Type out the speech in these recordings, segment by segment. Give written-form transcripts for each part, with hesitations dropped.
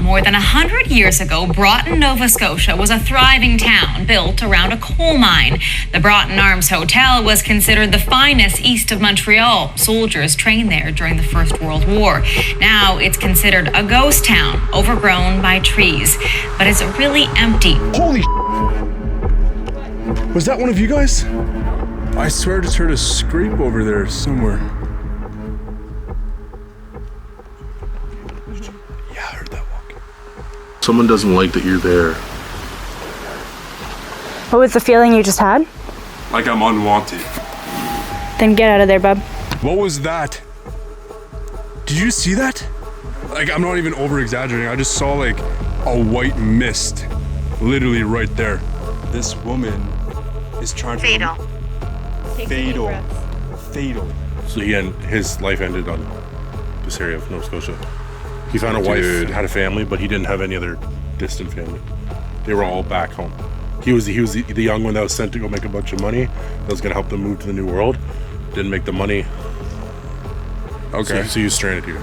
more than 100 years ago, Broughton, Nova Scotia was a thriving town built around a coal mine. The Broughton Arms Hotel was considered the finest east of Montreal. Soldiers trained there during the First World War. Now it's considered a ghost town, overgrown by trees. But it's really empty. Holy was that one of you guys? I swear I just heard a scrape over there somewhere. Yeah, I heard that walking. Someone doesn't like that you're there. What was the feeling you just had? Like I'm unwanted. Then get out of there, bub. What was that? Did you see that? Like, I'm not even over exaggerating. I just saw like a white mist literally right there. This woman is trying to... Fatal. So his life ended on this area of Nova Scotia. He found a wife, had a family, but he didn't have any other distant family. They were all back home. He was the young one that was sent to go make a bunch of money. That was gonna help them move to the new world. Didn't make the money. Okay. So he was stranded here.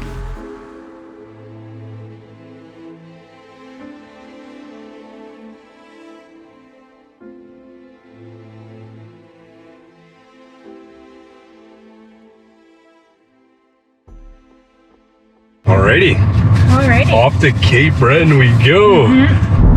Alrighty. Off to Cape Breton we go.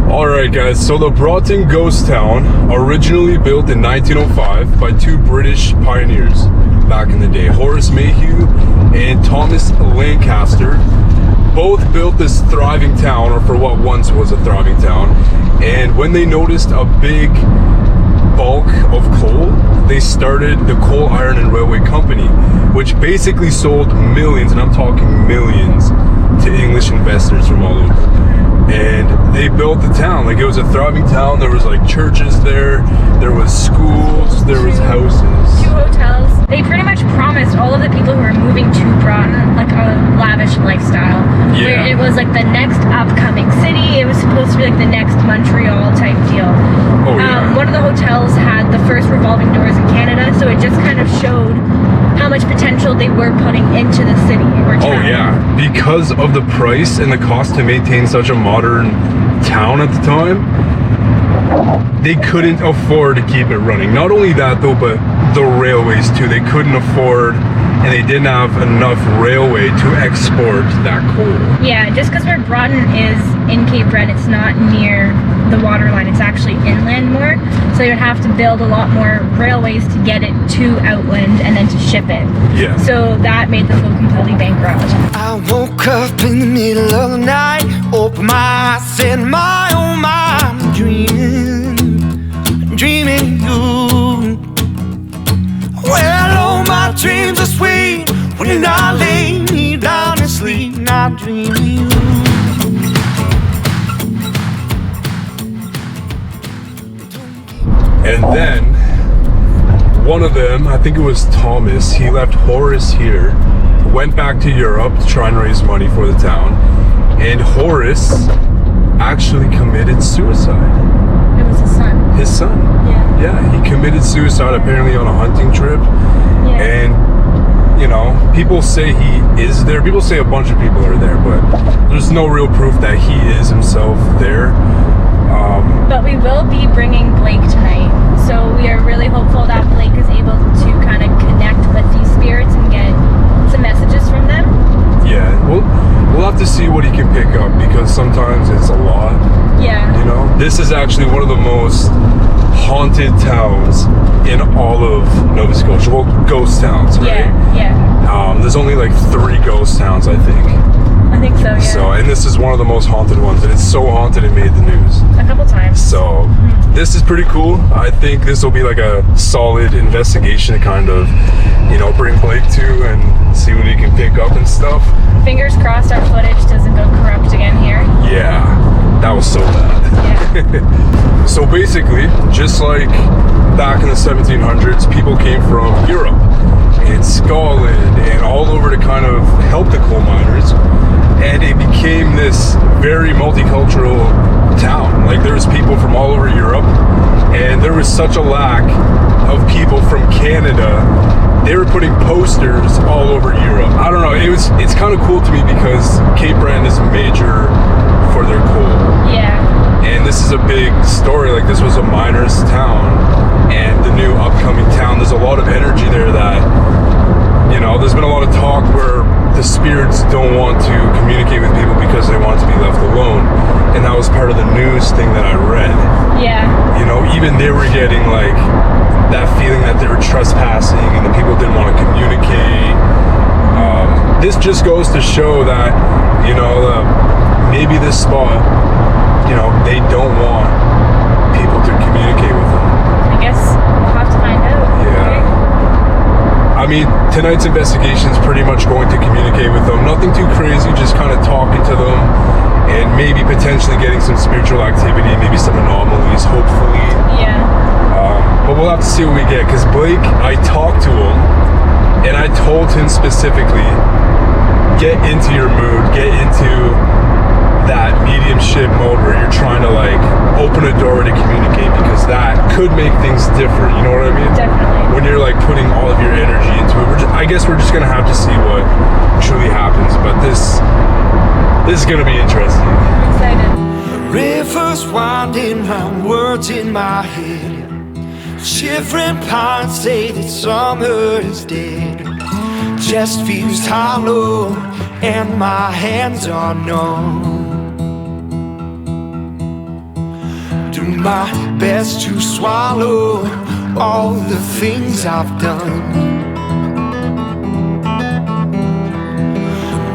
Alright guys, so the Broughton ghost town, originally built in 1905 by two British pioneers back in the day, Horace Mayhew and Thomas Lancaster. Both built this thriving town, or for what once was a thriving town, and when they noticed a big bulk of coal, they started the Coal, Iron and Railway Company, which basically sold millions, and I'm talking millions, to English investors from all over. And they built the town. Like, it was a thriving town. There was like churches there was schools, there was houses, 2 hotels. They pretty much promised all of the people who were moving to Broughton like a lavish lifestyle. Yeah. Where it was like the next upcoming city. It was supposed to be like the next Montreal type deal. Oh, yeah. One of the hotels had the first revolving doors in Canada, so it just kind of showed how much potential they were putting into the city or town. Oh yeah, because of the price and the cost to maintain such a modern town at the time, they couldn't afford to keep it running. Not only that though, but the railways too. They couldn't afford, and they didn't have enough railway to export that coal. Yeah, just because where Broughton is in Cape Breton, it's not near the waterline, it's actually inland more, so you would have to build a lot more railways to get it to Outland and then to ship it. Yeah. So that made them go completely bankrupt. I woke up in the middle of the night, opened my eyes, set my own mind, dreaming you. Well, all my dreams are sweet when I lay me down and sleep, not dreaming you. And then one of them, I think it was Thomas, he left Horace here, went back to Europe to try and raise money for the town, and Horace actually committed suicide. It was his son. His son. Yeah. Yeah, he committed suicide apparently on a hunting trip. Yeah. And, you know, people say he is there. People say a bunch of people are there, but there's no real proof that he is himself there. But we will be bringing Blake tonight, so we are really hopeful that Blake is able to kind of connect with these spirits and get some messages from them. Yeah, we'll have to see what he can pick up, because sometimes it's a lot. Yeah. You know, this is actually one of the most haunted towns in all of Nova Scotia. Well, ghost towns, right? Yeah. There's only like 3 ghost towns, I think. I think so, yeah. So, and this is one of the most haunted ones, and it's so haunted it made the news. A couple times. So, this is pretty cool. I think this will be like a solid investigation to kind of, you know, bring Blake to and see what he can pick up and stuff. Fingers crossed our footage doesn't go corrupt again here. Yeah, that was so bad. Yeah. So basically, just like back in the 1700s, people came from Europe and Scotland and all over to kind of help the coal miners, and it became this very multicultural town. Like, there's people from all over Europe, and there was such a lack of people from Canada. They were putting posters all over Europe. I don't know, it's kind of cool to me because Cape Breton is major for their coal. Yeah. And this is a big story. Like, this was a miner's town, and the new upcoming town, there's a lot of energy there that, you know, there's been a lot of talk where the spirits don't want to communicate with people because they want to be left alone. And that was part of the news thing that I read. Yeah. You know, even they were getting like that feeling that they were trespassing and the people didn't want to communicate. This just goes to show that, you know, maybe this spot, you know, they don't want people to communicate with them. I guess we'll have to find out. Yeah. I mean, tonight's investigation is pretty much going to communicate with them. Nothing too crazy, just kind of talking to them and maybe potentially getting some spiritual activity, maybe some anomalies, hopefully. Yeah. But we'll have to see what we get, because Blake, I talked to him and I told him specifically, get into your mood, get into that mediumship mode where you're trying to like open a door to communicate, because that could make things different, you know what I mean? Definitely. When you're like putting all of your energy into it. I guess we're just gonna have to see what truly happens, but this is gonna be interesting. I'm excited. Rivers winding round words in my head. Shivering pines say that summer is dead. Chest feels hollow and my hands are numb. Do my best to swallow all the things I've done.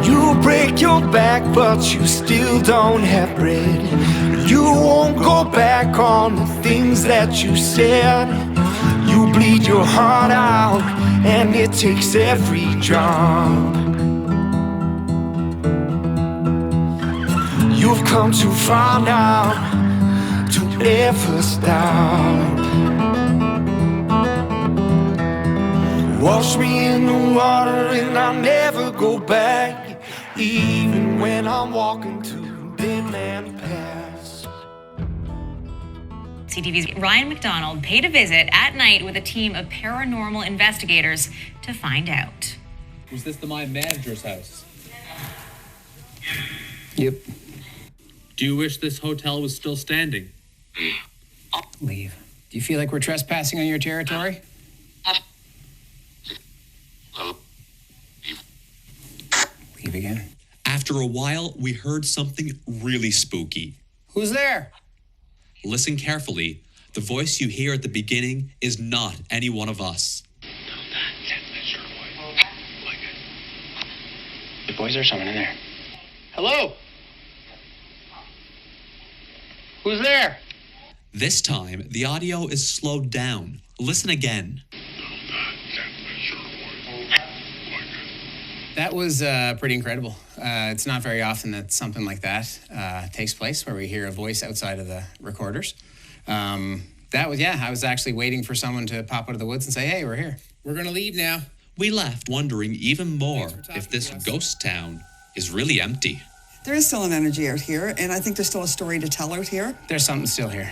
You break your back but you still don't have bread. You won't go back on the things that you said. You bleed your heart out and it takes every drop. You've come too far now to ever stop. Wash me in the water and I'll never go back, even when I'm walking to dead man pass. CTV's Ryan McDonald paid a visit at night with a team of paranormal investigators to find out. Was this the mine manager's house? Yep. Do you wish this hotel was still standing? Leave. Do you feel like we're trespassing on your territory? Leave again. After a while, we heard something really spooky. Who's there? Listen carefully. The voice you hear at the beginning is not any one of us. The boys are someone in there. Hello? Who's there? This time, the audio is slowed down. Listen again. That was pretty incredible. It's not very often that something like that takes place, where we hear a voice outside of the recorders. I was actually waiting for someone to pop out of the woods and say, hey, we're here. We're gonna leave now. We left wondering even more if this ghost town is really empty. There is still an energy out here, and I think there's still a story to tell out here. There's something still here.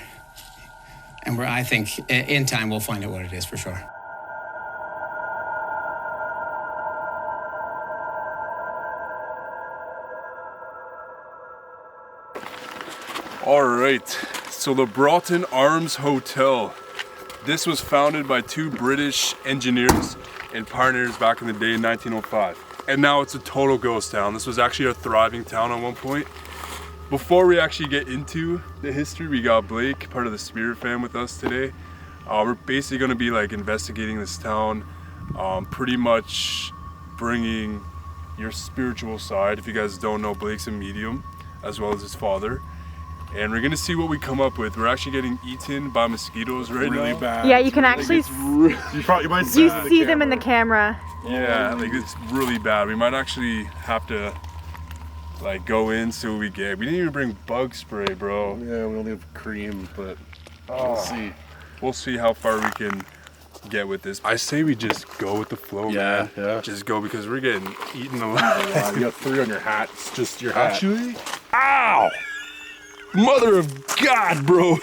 And I think in time we'll find out what it is for sure. All right, so the Broughton Arms Hotel. This was founded by two British engineers and pioneers back in the day in 1905. And now it's a total ghost town. This was actually a thriving town at one point. Before we actually get into the history, we got Blake, part of the Spirit fam, with us today. We're basically gonna be like investigating this town, pretty much bringing your spiritual side. If you guys don't know, Blake's a medium, as well as his father. And we're gonna see what we come up with. We're actually getting eaten by mosquitoes right now. Really bad. Yeah, you can actually You might see them in the camera. Yeah, like it's really bad. We might actually have to like go in, see what we get. We didn't even bring bug spray, bro. Yeah, we only have cream, but we'll see. We'll see how far we can get with this. I say we just go with the flow, man. Yeah. Just go, because we're getting eaten alive. You got 3 on your hat. It's just your hat. Actually? Ow! Mother of God, bro.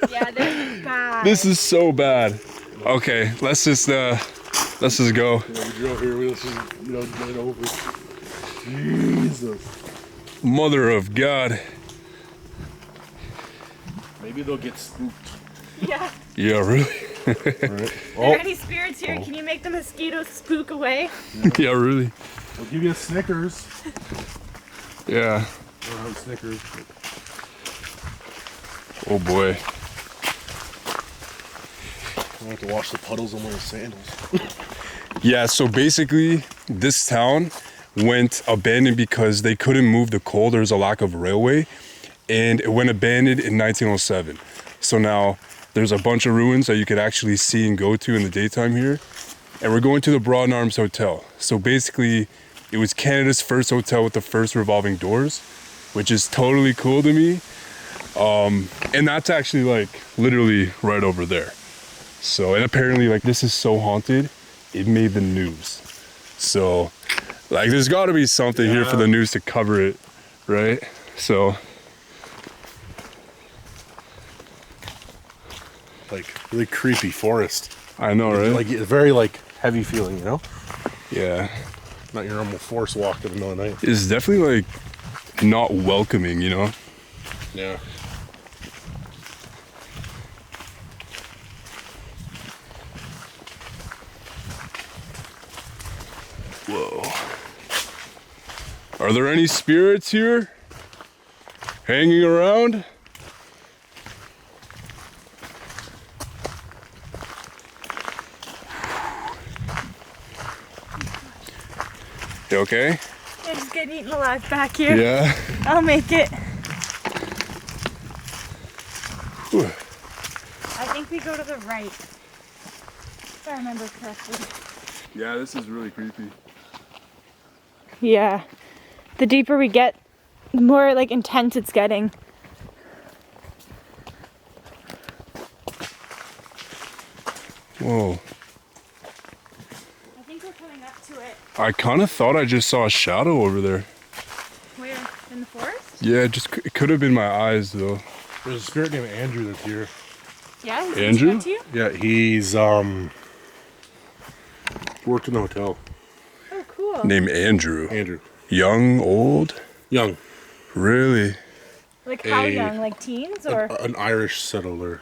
Yeah, this is bad. This is so bad. Okay, let's just go. Yeah, we drove here. Let's just, get it over. Jesus. Mother of God. Maybe they'll get spooked. Yeah. Yeah, really? Right. Are there any spirits here? Can you make the mosquitoes spook away? Yeah, really. We'll give you a Snickers. Yeah. Snickers. Oh boy. I have to wash the puddles on my sandals. Yeah, so basically this town went abandoned because they couldn't move the coal. There was a lack of railway, and it went abandoned in 1907. So now there's a bunch of ruins that you could actually see and go to in the daytime here. And we're going to the Broughton Arms Hotel. So basically it was Canada's first hotel with the first revolving doors, which is totally cool to me. And that's actually like literally right over there. So, and apparently like this is so haunted, it made the news. So like there's gotta be something here for the news to cover it, right? So. Like really creepy forest. I know, right? Like it's very like heavy feeling, you know? Yeah. Not your normal forest walk in the middle of the night. It's definitely like not welcoming, you know? Yeah. Whoa. Are there any spirits here? Hanging around? You okay? I'm just getting eaten alive back here. Yeah. I'll make it. Whew. I think we go to the right. If I remember correctly. Yeah, this is really creepy. Yeah. The deeper we get, the more like intense it's getting. Whoa. I think we're coming up to it. I kind of thought I just saw a shadow over there. Where? In the forest? Yeah, it could have been my eyes though. There's a spirit named Andrew that's here. Yeah, he's Andrew? to you? Yeah, he's worked in the hotel. Oh, cool. Named Andrew. Andrew. Young, old? Young. Really? Like how A- young? Like teens or? An Irish settler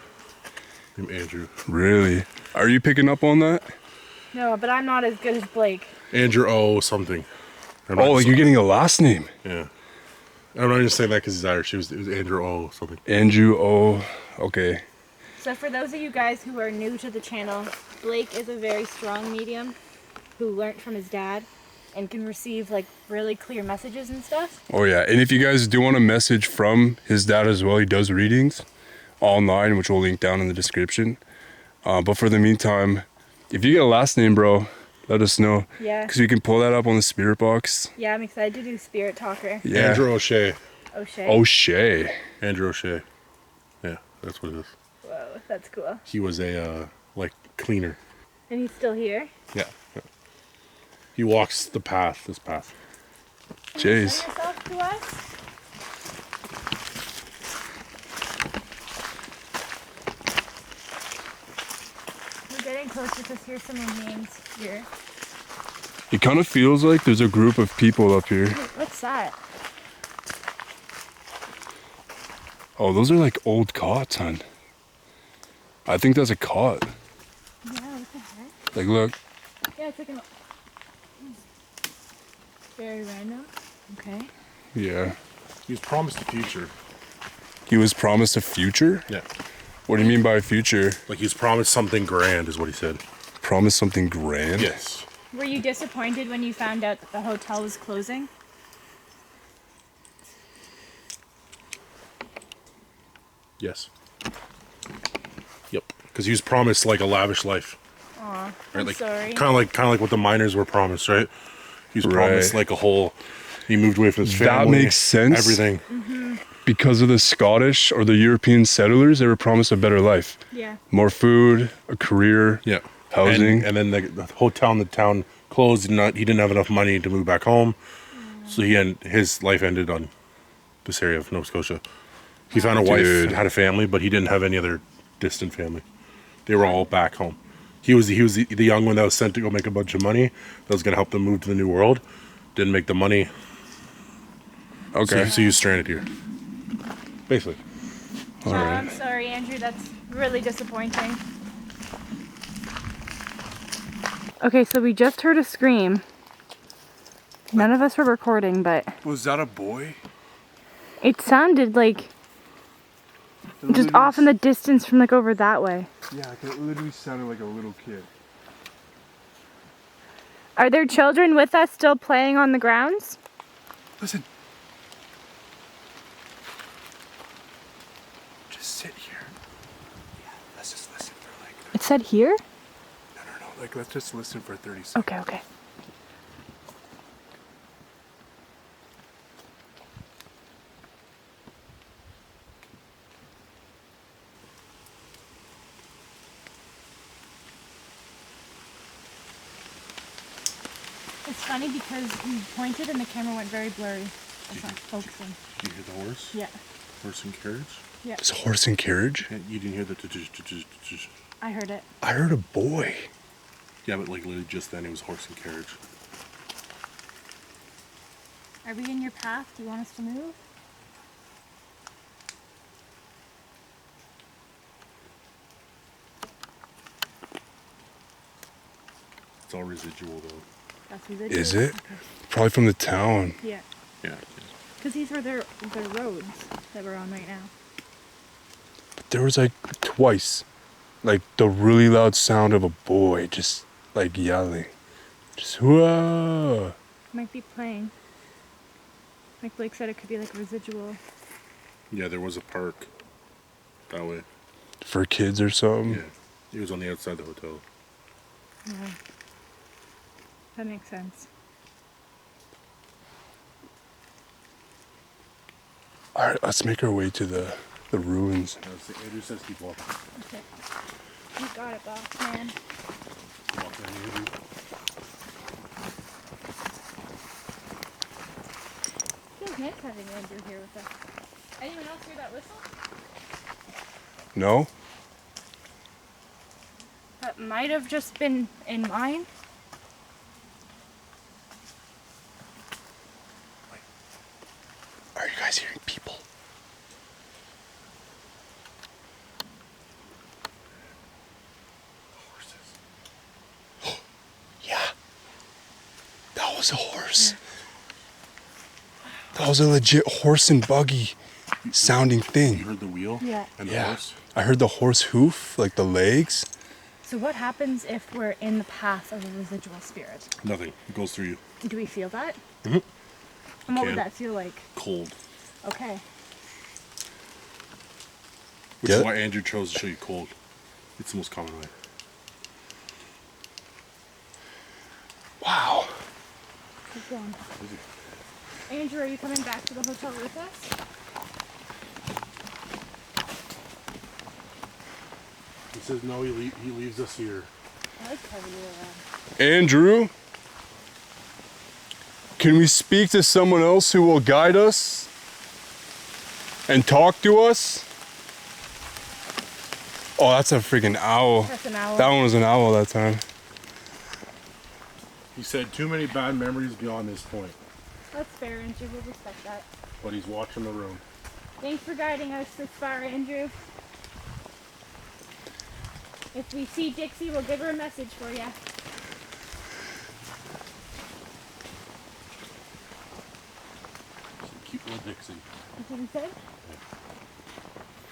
named Andrew. Really? Are you picking up on that? No, but I'm not as good as Blake. Andrew O. something. Oh, like you're getting a last name. Yeah. I'm not just saying that because he's Irish. It was Andrew O. something. Andrew O. Okay. So for those of you guys who are new to the channel, Blake is a very strong medium who learned from his dad and can receive like really clear messages and stuff. Oh yeah, and if you guys do want a message from his dad as well, he does readings online, which we'll link down in the description. But for the meantime, if you get a last name, bro, let us know. Yeah. Because we can pull that up on the spirit box. Yeah, I'm excited to do Spirit Talker. Yeah. Andrew O'Shea. O'Shea. O'Shea. Andrew O'Shea. Yeah, that's what it is. Whoa, that's cool. He was a like cleaner. And he's still here. Yeah. He walks the path. This path. Jeez. Show yourself to us. We're getting closer to hear some remains here. It kind of feels like there's a group of people up here. What's that? Oh, those are like old cots, hon. I think that's a cot. Yeah, what the heck? Like, look. Yeah, it's like an... Very random. Okay. Yeah. He was promised a future. He was promised a future? Yeah. What do you mean by a future? Like he was promised something grand, is what he said. Promised something grand? Yes. Were you disappointed when you found out that the hotel was closing? Yes. Yep. Because he was promised like a lavish life. Aw, Right? I'm Like sorry. kind of like what the miners were promised, right? He was promised Right. like a whole. He moved away from his That family. makes sense. Everything. Because of the Scottish or the European settlers, they were promised a better life. Yeah. More food, a career, Yeah. housing. And then the hotel in the town closed. He didn't have enough money to move back home, so his life ended on this area of Nova Scotia. He found a wife Dude. and had a family, but he didn't have any other distant family. They were all back home. He was the young one that was sent to go make a bunch of money. That was going to help them move to the new world. Didn't make the money. Okay. So he was stranded here. Basically. Oh, All right. I'm sorry, Andrew. That's really disappointing. Okay, so we just heard a scream. None of us were recording, but Was that a boy? it sounded like just off in the distance from like over that way. Yeah, it literally sounded like a little kid. Are there children with us still playing on the grounds? Listen. Just sit here. Yeah, let's just listen for like... It said here? No. Like, let's just listen for 30 seconds. Okay. It's funny because we pointed and the camera went very blurry. It's not focusing. Did you hear the horse? Yeah. Horse and carriage? Yeah. It's a horse and carriage? Yeah, you didn't hear the... I heard it. I heard a boy. Yeah, but like literally just then it was horse and carriage. Are we in your path? Do you want us to move? It's all residual though. That's residual. Is it? Okay. Probably from the town. Yeah. Yeah. Because these were their roads that we're on right now. But there was like twice, like the really loud sound of a boy just like yelling. Just whoa. Might be playing. Like Blake said, it could be like residual. Yeah, there was a park that way. For kids or something? Yeah. It was on the outside of the hotel. Yeah. That makes sense. Alright, let's make our way to the ruins. Andrew says keep walking. Okay. You got it, boss man. Walk down, Andrew. Feels nice having Andrew here with us. Anyone else hear that whistle? No? That might have just been in mine. Are you guys hearing people? Horses. Yeah. That was a horse. That was a legit horse and buggy sounding You thing. heard the wheel? Yeah. And the Yeah. horse? I heard the horse hoof, like the legs. So what happens if we're in the path of a residual spirit? Nothing. It goes through you. Do we feel that? Mm-hmm. And what Can. would that feel like? Cold. Okay. Which Yeah. is why Andrew chose to show you cold. It's the most common way. Wow. Keep going. Andrew, are you coming back to the hotel with us? He says no, he leaves us here. I like having you around. Andrew? Can we speak to someone else who will guide us and talk to us? Oh, that's a freaking owl. That's an owl. That one was an owl that time. He said too many bad memories beyond this point. That's fair, Andrew. We'll respect that. But he's watching the room. Thanks for guiding us this far, Andrew. If we see Dixie, we'll give her a message for you. Cute little Dixie. That's what he said?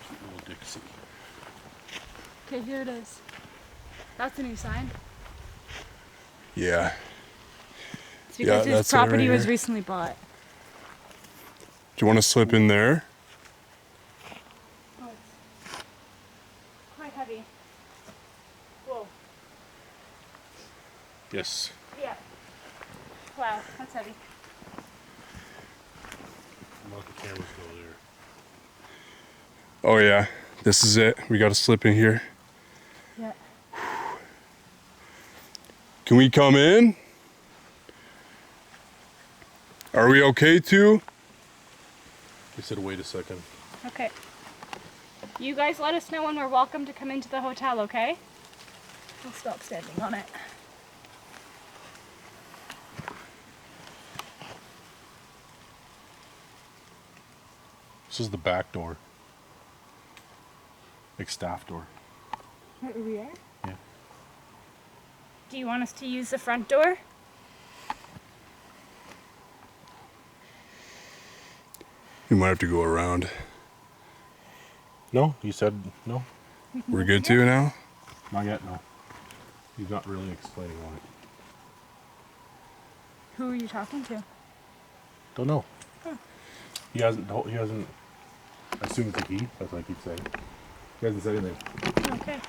Cute little Dixie. Okay, here it is. That's a new sign. Yeah. It's because Yeah, that's his it property right was here. recently bought. Do you want to slip in there? Oh, it's quite heavy. Whoa. Yes. Yeah. Wow, that's heavy. Let the cameras go there. Oh yeah, this is it. We got to slip in here. Yeah. Can we come in? Are we okay to? He said wait a second. Okay. You guys let us know when we're welcome to come into the hotel, okay? I'll stop standing on it. This is the back door. Like staff door. Right where we are? Yeah. Do you want us to use the front door? We might have to go around. No, you said no. We're good to now? Not yet, no. He's not really explaining why. Who are you talking to? Don't know. Huh. He hasn't, I assume it's a he, that's what I keep saying. He hasn't said anything. Okay.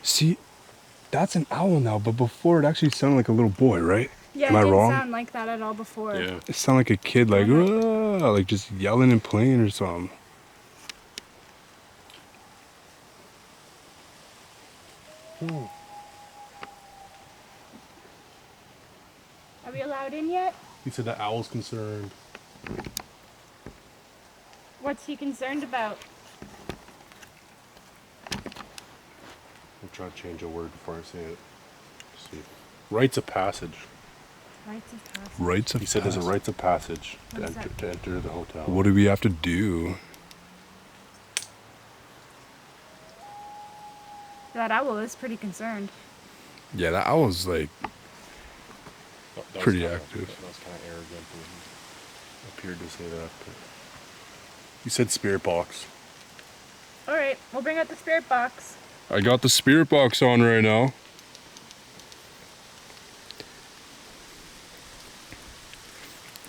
See, that's an owl now, but before it actually sounded like a little boy, right? Yeah, Am it I didn't wrong? sound like that at all before. Yeah. It sounded like a kid, like, "Whoa," like just yelling and playing or something. Are we allowed in yet? He said the owl's concerned. What's he concerned about? I'm trying to change a word before I say it. Let's see. Rites of passage. Rites of passage. Rites of He said there's a passage. rites of passage What is that? to enter the hotel. What do we have to do? That owl is pretty concerned. Yeah, that owl's like That was pretty kinda- active. That was kind of arrogant. He appeared to say that. But he said spirit box. Alright, we'll bring out the spirit box. I got the spirit box on right now.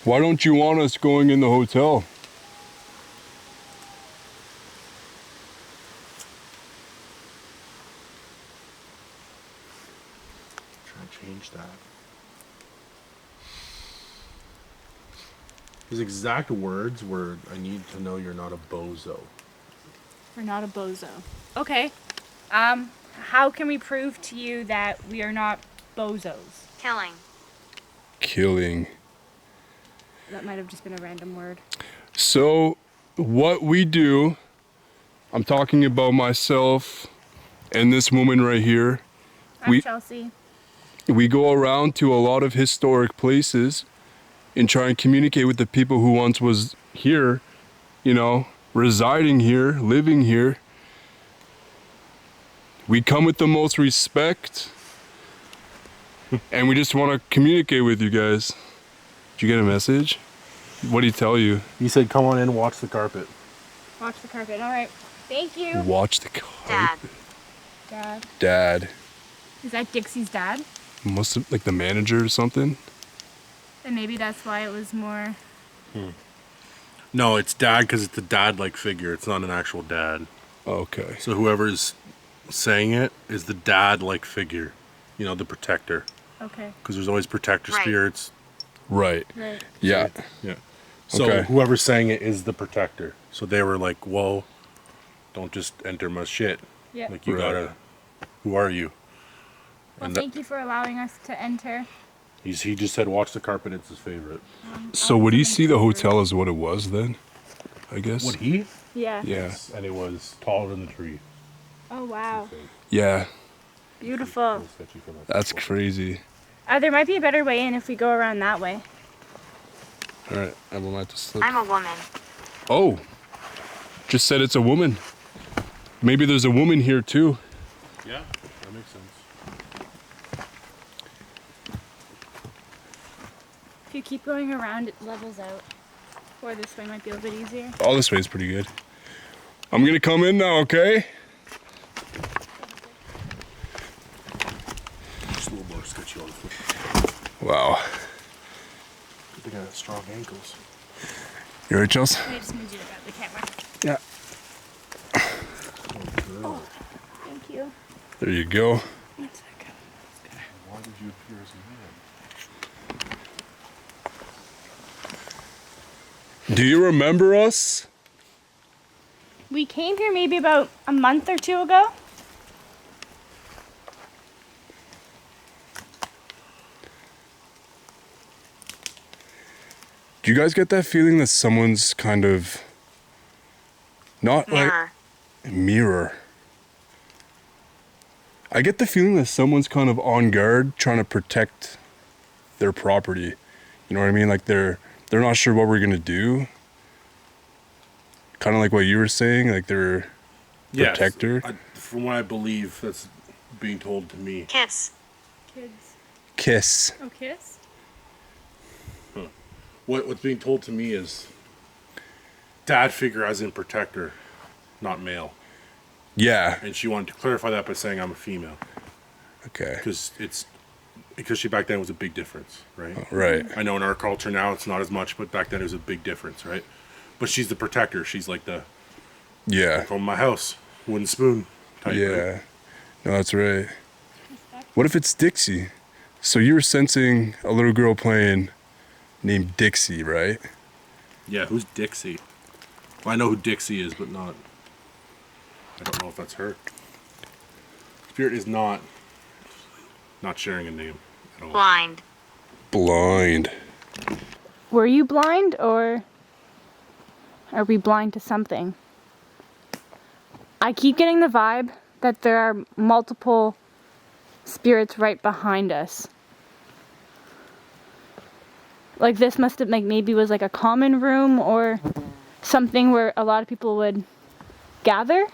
Why don't you want us going in the hotel? Try to change that. His exact words were, "I need to know you're not a bozo." We're not a bozo. Okay. How can we prove to you that we are not bozos? Killing. Killing. That might have just been a random word. So, what we do, I'm talking about myself and this woman right here. I'm Chelsea. We go around to a lot of historic places and try and communicate with the people who once was here, you know, residing here, living here. We come with the most respect and we just want to communicate with you guys. Did you get a message? What did he tell you? He said, "Come on in, watch the carpet." Watch the carpet. Alright. Thank you. Watch the carpet. Dad. Dad. Is that Dixie's dad? Must have, like the manager or something? And maybe that's why it was more... No, it's dad because it's a dad-like figure. It's not an actual dad. Okay. So whoever's saying it is the dad-like figure. You know, the protector. Okay. Because there's always protector Right. spirits. Right. Right. Yeah. Yeah. So Okay. whoever's saying it is the protector. So they were like, "Whoa, don't just enter my shit. Yeah. Like you Right. gotta. Who are you?" Well, And thank you for allowing us to enter. he just said, "Watch the carpet." It's his favorite. So would he see the hotel as what it was then? I guess. What he? Yeah. Yeah. And it was taller than the tree. Oh, wow. Yeah. Beautiful. Sketchy from that That's photo. crazy. There might be a better way in if we go around that way. All right. I will have to slip. I'm a woman. Oh. Just said it's a woman. Maybe there's a woman here too. Yeah, that makes sense. If you keep going around, it levels out. Or this way might be a little bit easier. Oh, this way's pretty good. I'm gonna come in now, okay? Just a little more sketchy on the foot. Wow. They got strong ankles. You alright, Chelsea? I just need you to grab the camera. Yeah. Oh, thank you. There you go. One second. Why did you appear as a man? Do you remember us? We came here maybe about a month or two ago. Do you guys get that feeling that someone's kind of not Mirror. like mirror? I get the feeling that someone's kind of on guard trying to protect their property. You know what I mean? Like they're not sure what we're gonna do. Kind of like what you were saying, like they're protector. Yes, from what I believe, that's being told to me. Kiss. Kids. Kiss. Oh, kiss? Huh. What's being told to me is dad figure as in protector, not male. Yeah. And she wanted to clarify that by saying I'm a female. Okay. Because she back then was a big difference, right? Right. I know in our culture now it's not as much, but back then it was a big difference, right? But she's the protector. She's like the from my house, wooden spoon type. Yeah. Right? No, that's right. What if it's Dixie? So you were sensing a little girl playing named Dixie, right? Yeah, who's Dixie? Well, I know who Dixie is, but I don't know if that's her. Spirit is not sharing a name at all. Blind. Were you blind, or are we blind to something? I keep getting the vibe that there are multiple spirits right behind us. Like this must have maybe was like a common room or something where a lot of people would gather.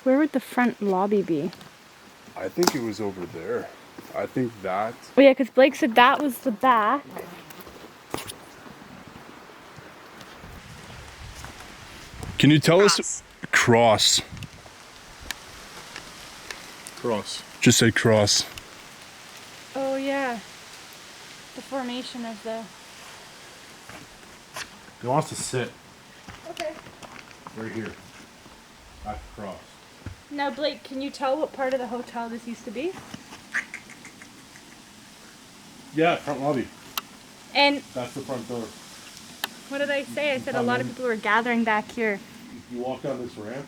Where would the front lobby be? I think it was over there. I think that. Oh yeah, because Blake said that was the back. Can you tell us? Cross. Cross. Just say cross. Oh yeah. The formation of the... He wants to sit Okay. right here. At the cross. Now Blake, can you tell what part of the hotel this used to be? Yeah, front lobby. And That's the front door. what did I say? I said a lot of people were gathering back here. You walk down this ramp.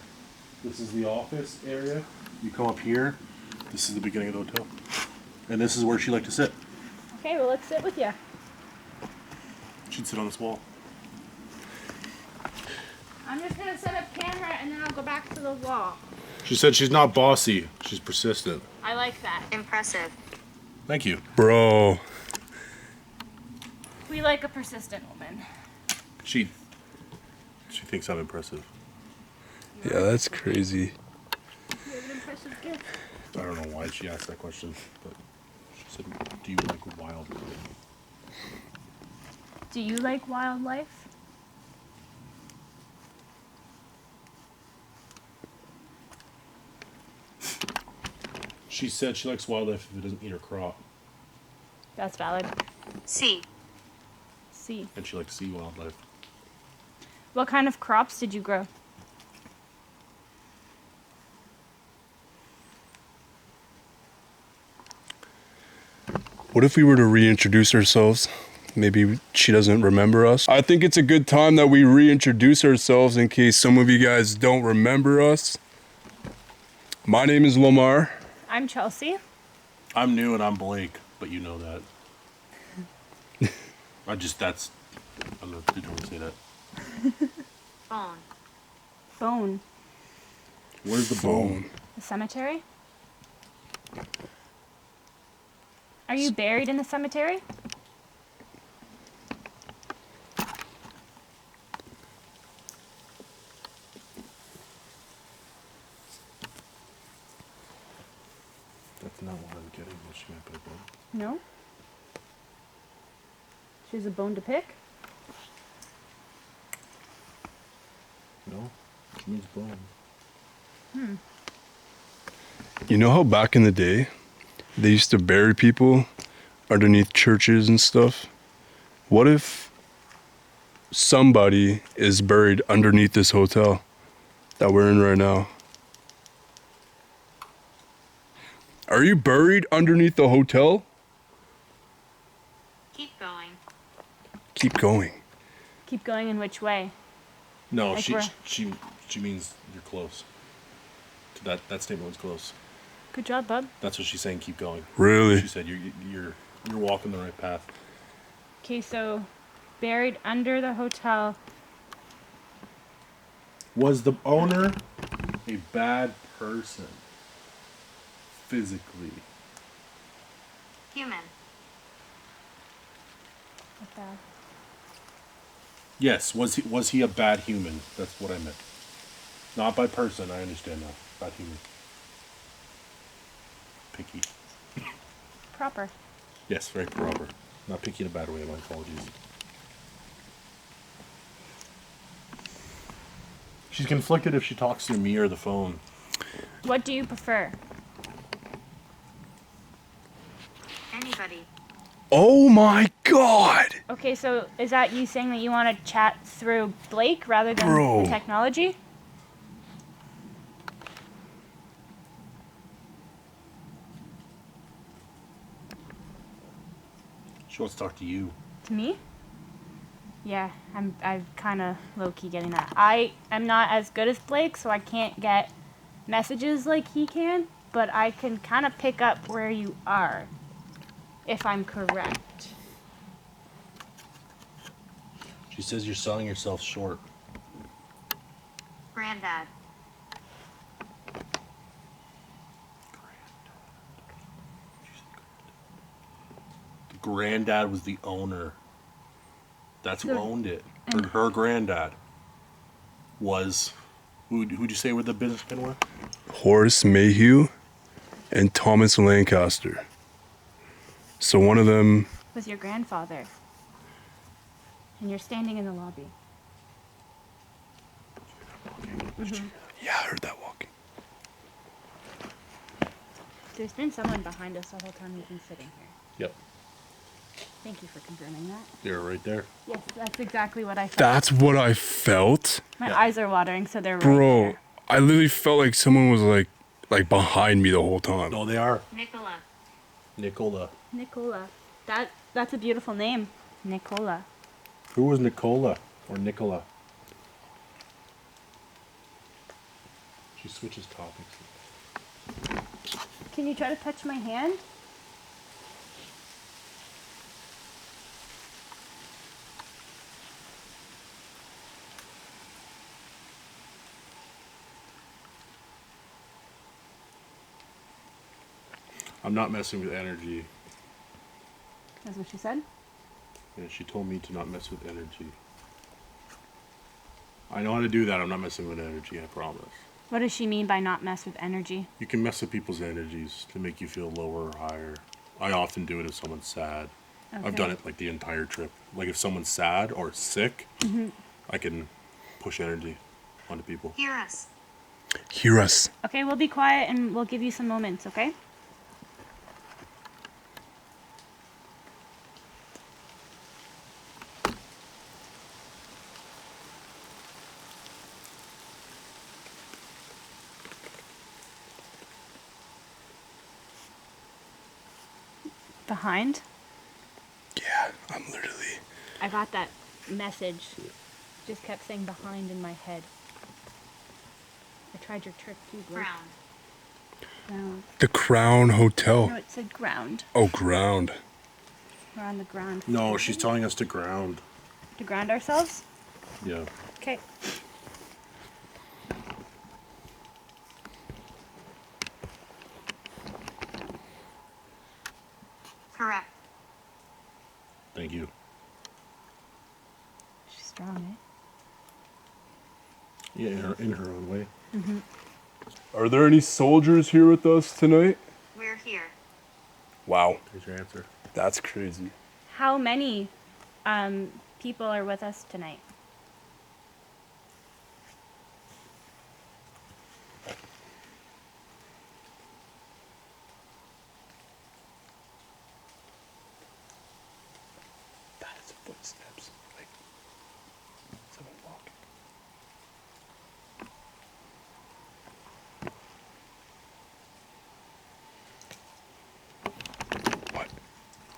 This is the office area. You come up here. This is the beginning of the hotel. And this is where she liked to sit. Okay, well let's sit with you. She'd sit on this wall. I'm just gonna set up camera and then I'll go back to the wall. She said she's not bossy. She's persistent. I like that. Impressive. Thank you. Bro. We like a persistent woman. She thinks I'm impressive. Yeah, that's crazy. You have an impressive gift. I don't know why she asked that question, but she said, "Do you like wildlife?" Do you like wildlife? She said she likes wildlife if it doesn't eat her crop, That's valid. C. See. and she likes sea wildlife. What kind of crops did you grow? What if we were to reintroduce ourselves? Maybe she doesn't remember us. I think it's a good time that we reintroduce ourselves in case some of you guys don't remember us. My name is Lomar. I'm Chelsea. I'm new and I'm Blake, but you know that. I'm not didn't want to say that. Phone. Bone. Where's the bone? The cemetery? Are you buried in the cemetery? That's not what I'm getting. What she meant by bone. No. She has a bone to pick? No, she means bone. You know how back in the day, they used to bury people underneath churches and stuff? What if somebody is buried underneath this hotel that we're in right now? Are you buried underneath the hotel? Keep going. Keep going. Keep going in which way? No, Like she means you're close. To that statement was close. Good job, bub. That's what she's saying. Keep going. Really? She said you're walking the right path. Okay, so buried under the hotel. Was the owner a bad person? She said, "Keep going." That's what she's saying. Keep going. Okay, so buried under the hotel. Was the owner a bad person? She said, "You're walking the right path." Okay, so buried under the hotel. Was the owner a bad person? Was the owner a bad person? physically? Human. Yes, was he a bad human? That's what I meant. Not by person, I understand now. Bad human. Picky. Proper. Yes, very proper. Not picky in a bad way, my apologies. She's conflicted if she talks to me or the phone. What do you prefer? Anybody. Oh my god! Okay, so is that you saying that you want to chat through Blake rather than Bro. the technology? She wants to talk to you. To me? Yeah, I'm kind of low-key getting that. I am not as good as Blake, so I can't get messages like he can, but I can kind of pick up where you are, if I'm correct. She says you're selling yourself short. Granddad. The granddad was the owner. That's who owned it. Her granddad was... Who'd you say were the businessmen were? Horace Mayhew and Thomas Lancaster. So one of them... Was your grandfather. And you're standing in the lobby. Yeah, I heard that walking. There's been someone behind us the whole time we've been sitting here. Yep. Thank you for confirming that. You're right there. Yes, that's exactly what I felt. That's what I felt? My eyes are watering, so they're right Bro, there. I literally felt like someone was like behind me the whole time. No, they are. Nicola. Nicola. That's a beautiful name. Nicola. Who was Nicola? Or Nicola? She switches topics. Can you try to touch my hand? I'm not messing with energy. That's what she said? Yeah, she told me to not mess with energy. I know how to do that. I'm not messing with energy, I promise. What does she mean by not mess with energy? You can mess with people's energies to make you feel lower or higher. I often do it if someone's sad. Okay. I've done it like the entire trip. Like if someone's sad or sick, I can push energy onto people. Hear us. Hear us. Okay, we'll be quiet and we'll give you some moments, okay? Behind? Yeah, I'm literally... I got that message. Just kept saying behind in my head. I tried your trick too, Blake. Ground. Ground. The Crown Hotel. No, it said ground. Oh, ground. We're on the ground. No, she's telling us to ground. To ground ourselves? Yeah. Okay. Correct. Thank you. She's strong, Yeah, in her own way. Are there any soldiers here with us tonight? We're here. Wow, There's your answer. that's crazy. How many people are with us tonight? That is footsteps. Like someone walking. What?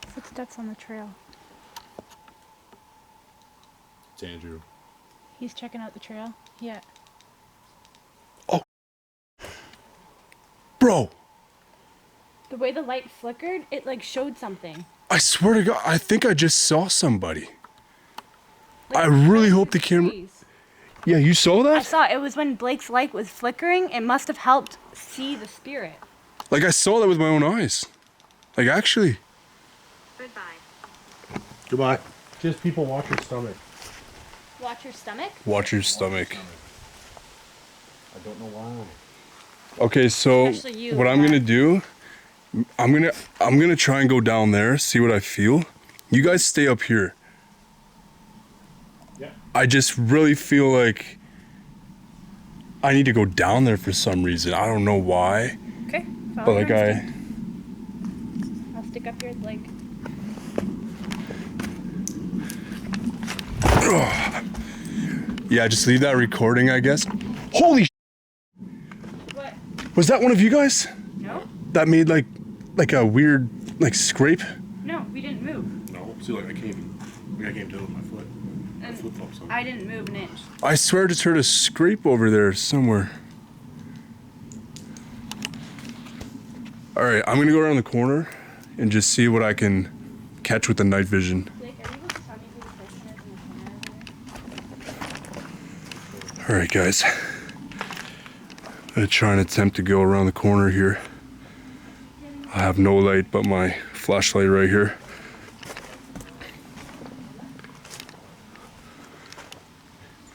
Footsteps on the trail. It's Andrew. He's checking out the trail. Yeah. Bro, The way the light flickered, it like showed something. I swear to God, I think I just saw somebody. I really hope the camera... Trees. Yeah, you saw I that? saw it was when Blake's light was flickering. It must have helped see the spirit. Like I saw that with my own eyes. Like actually. Goodbye. Goodbye. Just people watch your stomach. Watch your stomach? Watch your stomach. I don't know why. Okay, so Especially you, what I'm why? gonna do, I'm gonna try and go down there, see what I feel. You guys stay up here. Yeah. I just really feel like I need to go down there for some reason. I don't know why. Okay. But like I'll stick up your leg. Yeah, just leave that recording, I guess. Holy What? Was that one of you guys? No? That made like a weird like scrape? No, we didn't move. No. See, like I came to it with my foot. My And flip flops on. I didn't move an inch. I swear I just heard a scrape over there somewhere. All right, I'm gonna go around the corner and just see what I can catch with the night vision. Blake, are you able to tell me who the person is in the corner over there? All right, guys. I'm gonna try and attempt to go around the corner here. I have no light but my flashlight right here.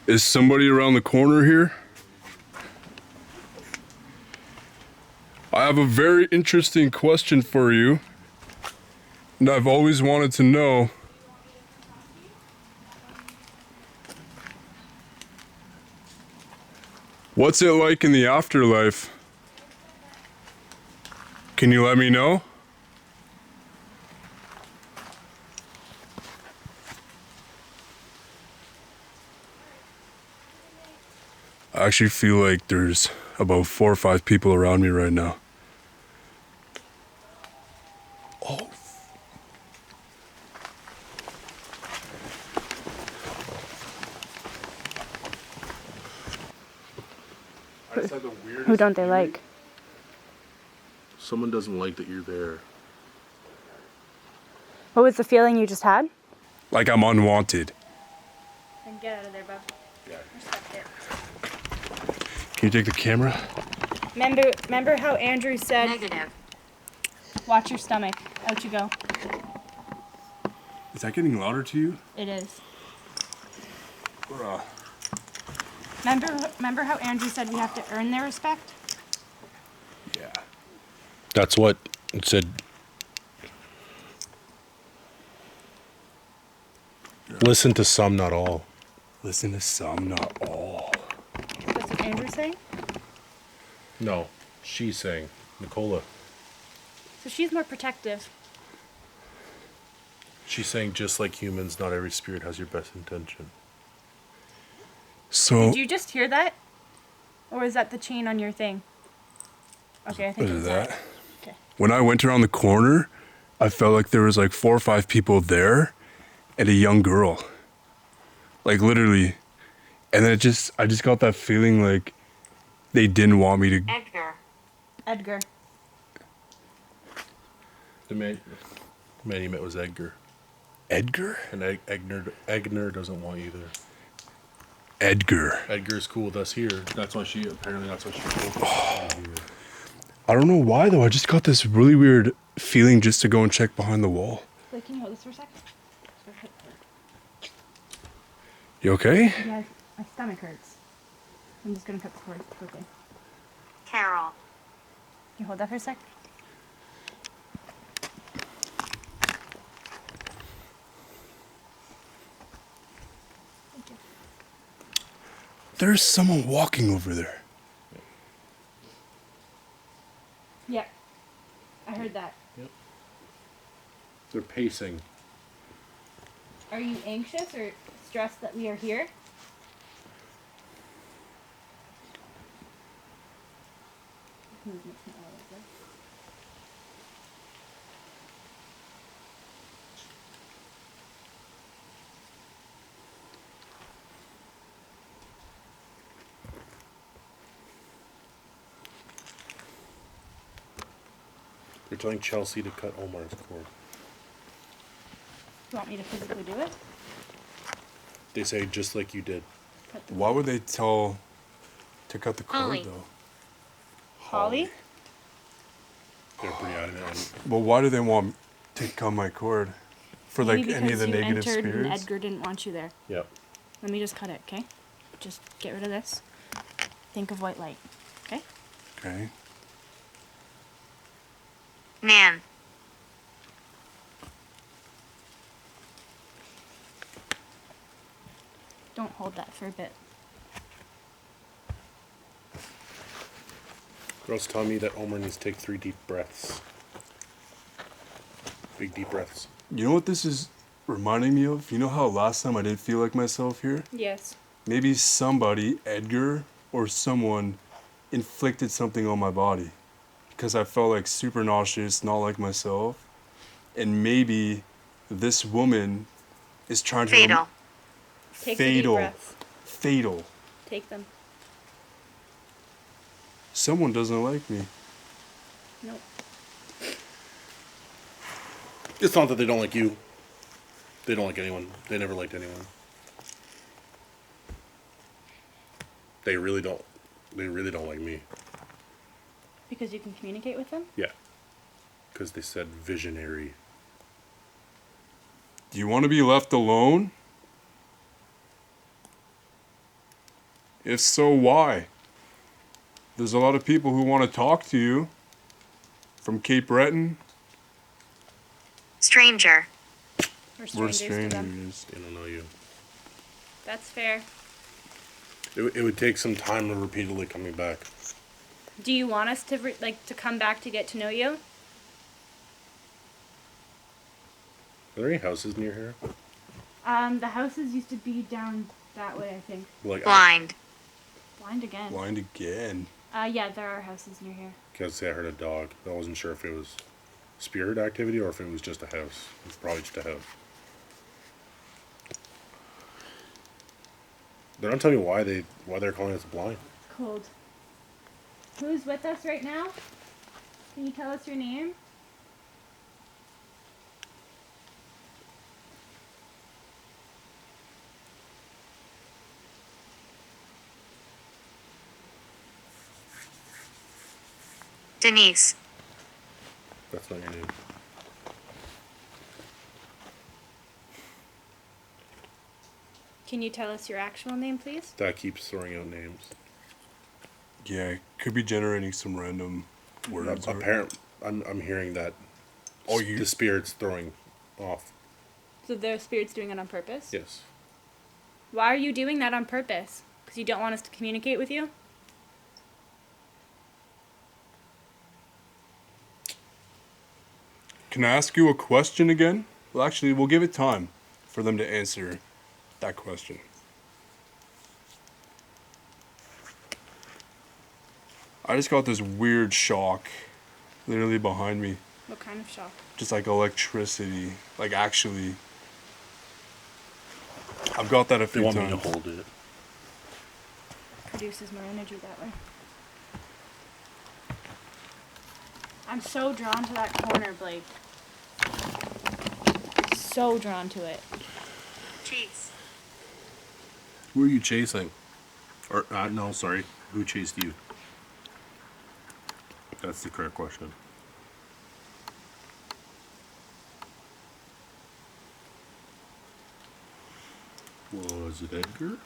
Is somebody around the corner here? I have a very interesting question for you, and I've always wanted to know. What's it like in the afterlife? Can you let me know? I actually feel like there's about 4 or 5 people around me right now. Oh. I just had the weirdest Who don't they feeling. like? Someone doesn't like that you're there. What was the feeling you just had? Like I'm unwanted. Then get out of there, bub. Yeah. Respect it. Can you take the camera? Remember how Andrew said, Negative. watch your stomach. Out you go. Is that getting louder to you? It is. Bruh. Remember how Andrew said we have to earn their respect? Yeah. That's what it said. Listen to some, not all. Listen to some, not all. That's what Andrew's saying? No, she's saying. Nicola. So she's more protective. She's saying just like humans, not every spirit has your best intention. So Did you just hear that? Or is that the chain on your thing? Okay, I think what it's is that? Okay. When I went around the corner, I felt like there was like 4 or 5 people there and a young girl. Like literally. And then I just got that feeling like they didn't want me to. Edgar. The man you met was Edgar. Edgar? And Egner doesn't want you there. Edgar. Edgar's cool with us here. That's why she told us. I don't know why though. I just got this really weird feeling just to go and check behind the wall. Wait, can you hold this for a sec? You okay? Yeah, my stomach hurts. I'm just gonna cut the cord quickly. Carol. Can you hold that for a sec? Thank you. There's someone walking over there. Yeah. I heard that. They're pacing. Are you anxious or stressed that we are here? They're telling Chelsea to cut Omar's cord. You want me to physically do it? They say just like you did. Why would they tell to cut the cord Holly. though? Holly? They're pretty adamant. But why do they want to cut my cord? For like Maybe any of the because you negative entered and spirits? Edgar didn't want you there. Yep. Let me just cut it, okay? Just get rid of this. Think of white light, okay? Okay. Man. Don't hold that for a bit. Girls tell me that Omer needs to take 3 deep breaths. Big deep breaths. You know what this is reminding me of? You know how last time I didn't feel like myself here? Yes. Maybe somebody, Edgar, or someone inflicted something on my body. Because I felt like super nauseous, not like myself. And maybe this woman is trying to... Fatal. Take the deep Fatal. breaths. Fatal. Take them. Someone doesn't like me. Nope. It's not that they don't like you. They don't like anyone. They never liked anyone. They really don't. They really don't like me. Because you can communicate with them? Yeah. Because they said visionary. Do you want to be left alone? If so, why? There's a lot of people who want to talk to you. From Cape Breton. Stranger. We're strangers to them. strangers. They don't know you. That's fair. It would take some time of repeatedly coming back. Do you want us to to come back to get to know you? Are there any houses near here? The houses used to be down that way, I think. Like Blind. Blind again. Blind again. Yeah, there are houses near here. Because I heard a dog. I wasn't sure if it was spirit activity or if it was just a house. It's probably just a house. They're not telling me why they're calling us blind. It's cold. Who's with us right now? Can you tell us your name? Denise. That's not your name. Can you tell us your actual name, please? That keeps throwing out names. Yeah, it could be generating some random words. I'm hearing that Oh, the spirit's throwing off. So the spirit's doing it on purpose? Yes. Why are you doing that on purpose? Because you don't want us to communicate with you? Can I ask you a question again? Well, actually, we'll give it time for them to answer that question. I just got this weird shock literally behind me. What kind of shock? Just like electricity. Like actually. I've got that a few times. They want me to hold it. Produces more energy that way. I'm so drawn to that corner, Blake. So drawn to it. Chase. Who are you chasing? Or, no, sorry. Who chased you? That's the correct question. Was it Edgar?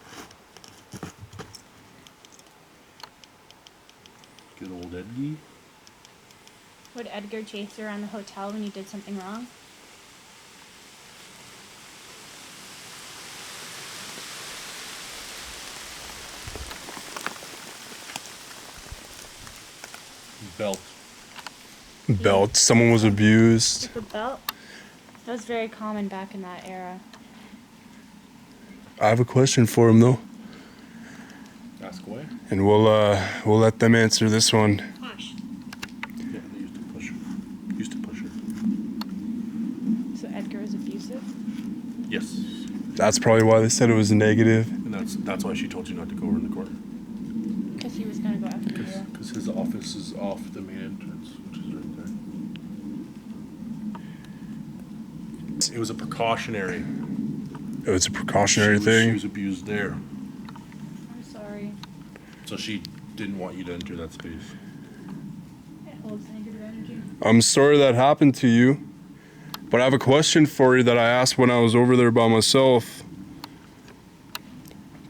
Good old Edgy? Would Edgar chase you around the hotel when you did something wrong? Belt. Belt. Someone was abused. With a belt? That was very common back in that era. I have a question for him though. Ask away. And we'll let them answer this one. Push. Yeah, they used to push her. Used to push her. So Edgar is abusive? Yes. That's probably why they said it was negative. And that's why she told you not to go over in the corner. Because he was going to go after you. Because his office is off the main entrance, which is right there. It was a precautionary. It was a precautionary She thing. was abused there. I'm sorry. So she didn't want you to enter that space. It holds negative I'm sorry that happened to you. But I have a question for you that I asked when I was over there by myself.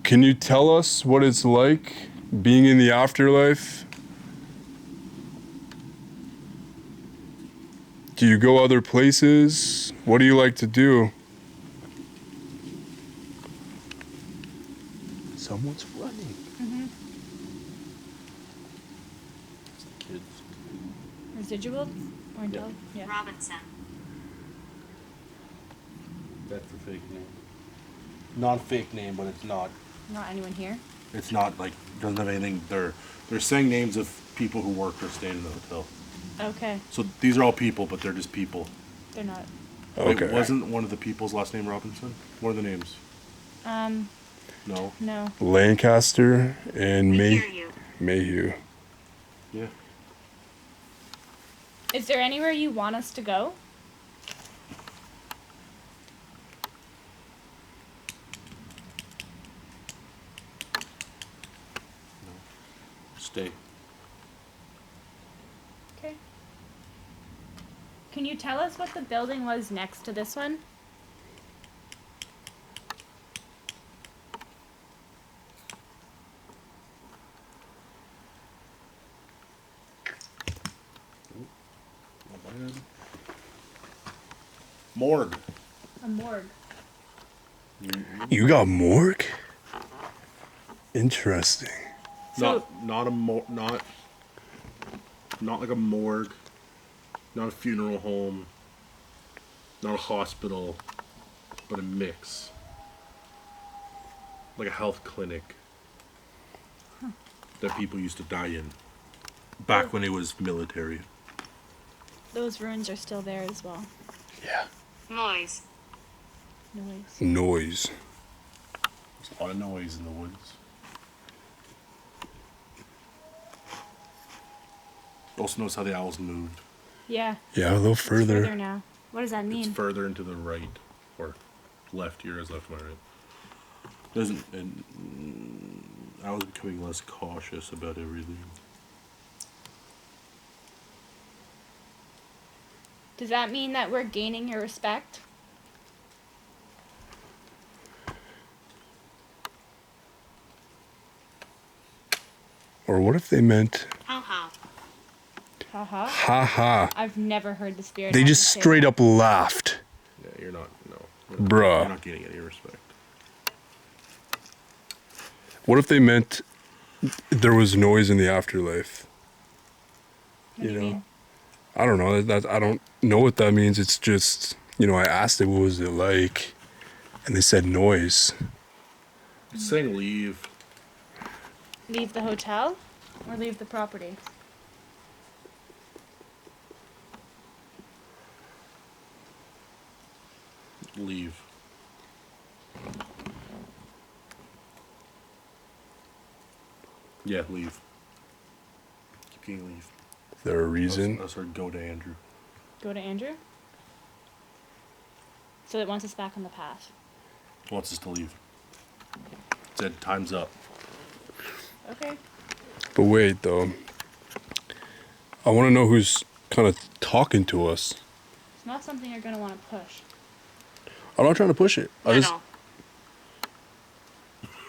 Can you tell us what it's like being in the afterlife? Do you go other places? What do you like to do? Someone's running. It's the kids. Residual? Or dog? Yeah. Robinson. That's the fake name. Not a fake name, but it's not. Not anyone here? It's not like doesn't have anything. They're saying names of people who work or stay in the hotel. Okay. So these are all people, but they're just people. They're not. Okay. Wait, wasn't one of the people's last name Robinson? What are the names? No. No. Lancaster and Mayhew. Yeah. Is there anywhere you want us to go? Stay. Okay. Can you tell us what the building was next to this one? Morgue. A morgue. You got morgue? Interesting. So- Not like a morgue. Not a funeral home. Not a hospital. But a mix. Like a health clinic. That people used to die in. Back when it was military. Those ruins are still there as well. Yeah. Noise. Noise. There's a lot of noise in the woods. Also notice how the owls moved. Yeah. Yeah, a little It's further. further now. What does that mean? It's further into the right. Or left here is left to my right. Doesn't and I was becoming less cautious about everything. Does that mean that we're gaining your respect? Or what if they meant Ha-ha. Haha. ha ha? I've never heard the spirit. They animal just say straight that. up laughed. Yeah, you're not Bruh. You're not getting any respect. What if they meant there was noise in the afterlife? What do you mean? I don't know. That I don't know what that means. It's just, I asked it, what was it like? And they said noise. It's saying leave. Leave the hotel or leave the property? Leave. Yeah, leave. Keep getting leave. Is there a reason? That's our go to Andrew. Go to Andrew? So it wants us back on the path. Wants us to leave. Said time's up. Okay. But wait, though. I want to know who's kind of talking to us. It's not something you're going to want to push. I'm not trying to push it. I just.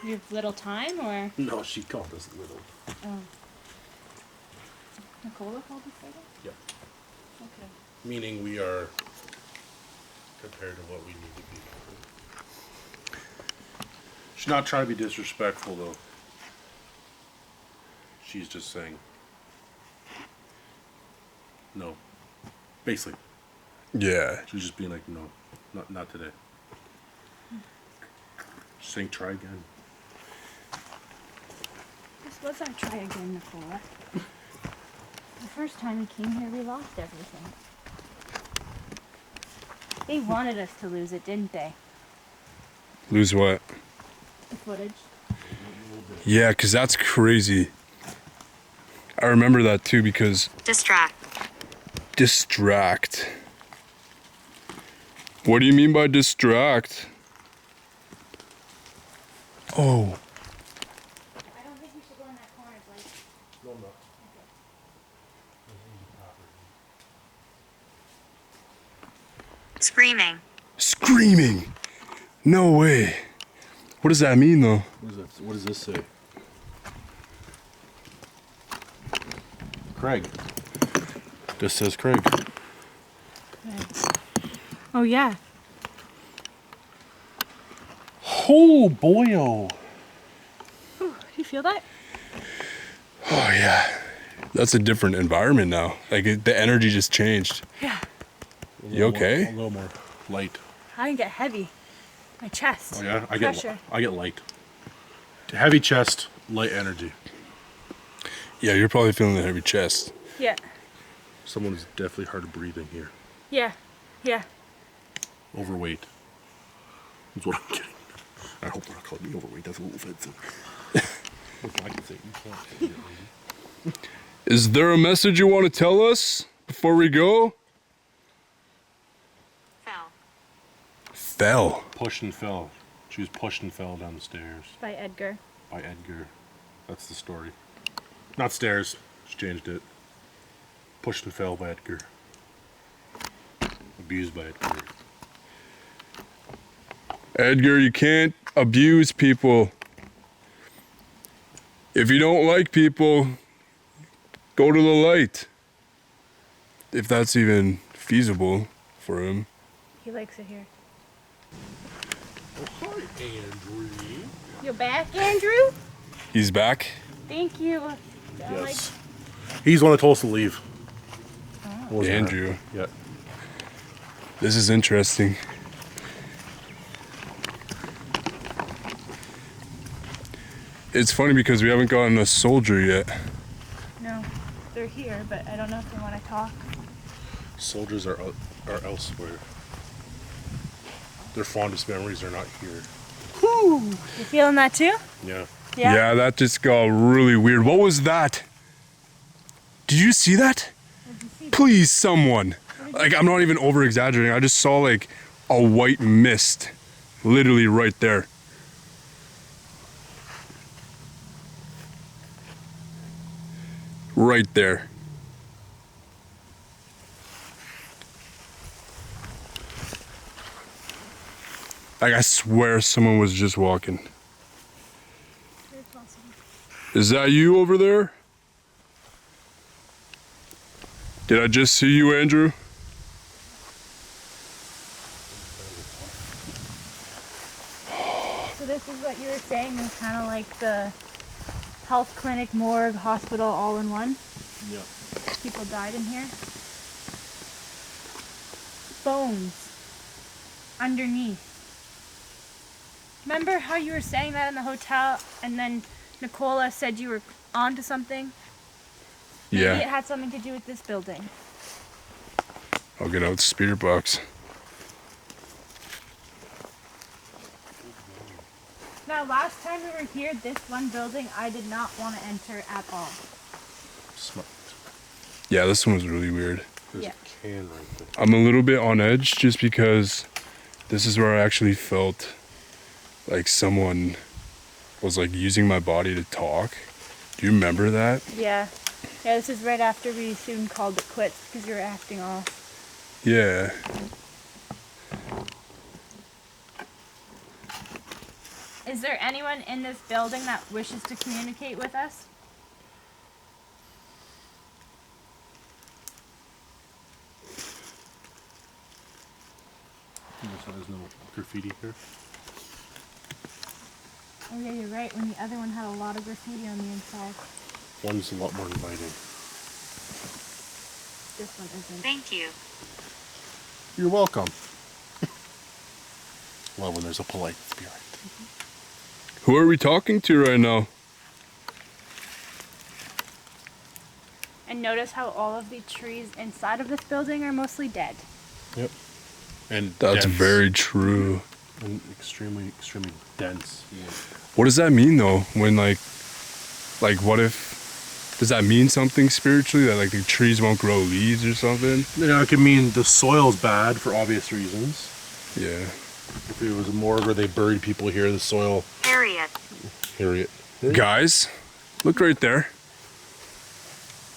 You have little time or? No, she called us little. Oh. Nicola called us little? Yep. Okay. Meaning we are compared to what we need to be. She's not trying to be disrespectful though. She's just saying no. Basically. Yeah. She's just being like, no, not today. She's saying try again. This was our try again, Nicola. The first time we came here, we lost everything. They wanted us to lose it, didn't they? Lose what? The footage. Yeah, because that's crazy. I remember that too because. Distract. What do you mean by distract? Oh. I don't think we should go in that corner, Blake. No, I'm not. Screaming. Screaming. No way. What does that mean though? What does this say? Craig. This says Craig. Oh yeah. Oh boyo. Ooh, do you feel that? Oh yeah. That's a different environment now. Like the energy just changed. Yeah. You okay? A little more light. I can get heavy. My chest. Oh yeah, I Pressure. get light. Heavy chest, light energy. Yeah, you're probably feeling the heavy chest. Yeah. Someone's definitely hard breathing here. Yeah. Yeah. Overweight. That's what I'm getting. I hope they're not calling me overweight. That's a little offensive. I can say you can't say it, lady. Is there a message you want to tell us before we go? Fell. Pushed and fell. She was pushed and fell down the stairs. By Edgar. By Edgar. That's the story. Not stairs. She changed it. Pushed and fell by Edgar. Abused by Edgar. Edgar, you can't abuse people. If you don't like people, go to the light. If that's even feasible for him. He likes it here. Oh, hi, Andrew. You're back, Andrew? He's back? Thank you. Yes. He's the one that told us to leave. Oh. Andrew. Yeah. This is interesting. It's funny because we haven't gotten a soldier yet. No, they're here, but I don't know if they want to talk. Soldiers are elsewhere. Their fondest memories are not here. Whew. You feeling that too? Yeah. Yeah, that just got really weird. What was that? Did you see that? Please, someone. Like, I'm not even over exaggerating. I just saw like a white mist literally right there. Right there. Like, I swear someone was just walking. Is that you over there? Did I just see you, Andrew? So this is what you were saying is kind of like the health clinic, morgue, hospital all in one? Yeah. People died in here. Bones. Underneath. Remember how you were saying that in the hotel and then Nicola said you were onto something? Maybe Yeah. it had something to do with this building. I'll get out the spirit box. Now, last time we were here, this one building, I did not want to enter at all. Smart. Yeah, this one was really weird. There's Yeah. a can right there. I'm a little bit on edge just because this is where I actually felt like someone was like using my body to talk. Do you remember that? Yeah. Yeah, this is right after we soon called it quits because you were acting off. Yeah. Is there anyone in this building that wishes to communicate with us? There's no graffiti here. Oh yeah, you're right. When the other one had a lot of graffiti on the inside. One's a lot more inviting. This one isn't. Thank you. You're welcome. Love when there's a polite spirit. Who are we talking to right now? And notice how all of the trees inside of this building are mostly dead. Yep. And That's dense. very true. And extremely, extremely dense. Yeah. What does that mean though? When like what if, does that mean something spiritually? That like the trees won't grow leaves or something? You know, it could mean the soil's bad for obvious reasons. Yeah. If it was a morgue or they buried people here, the soil. Harriet. Harriet. Guys, look right there.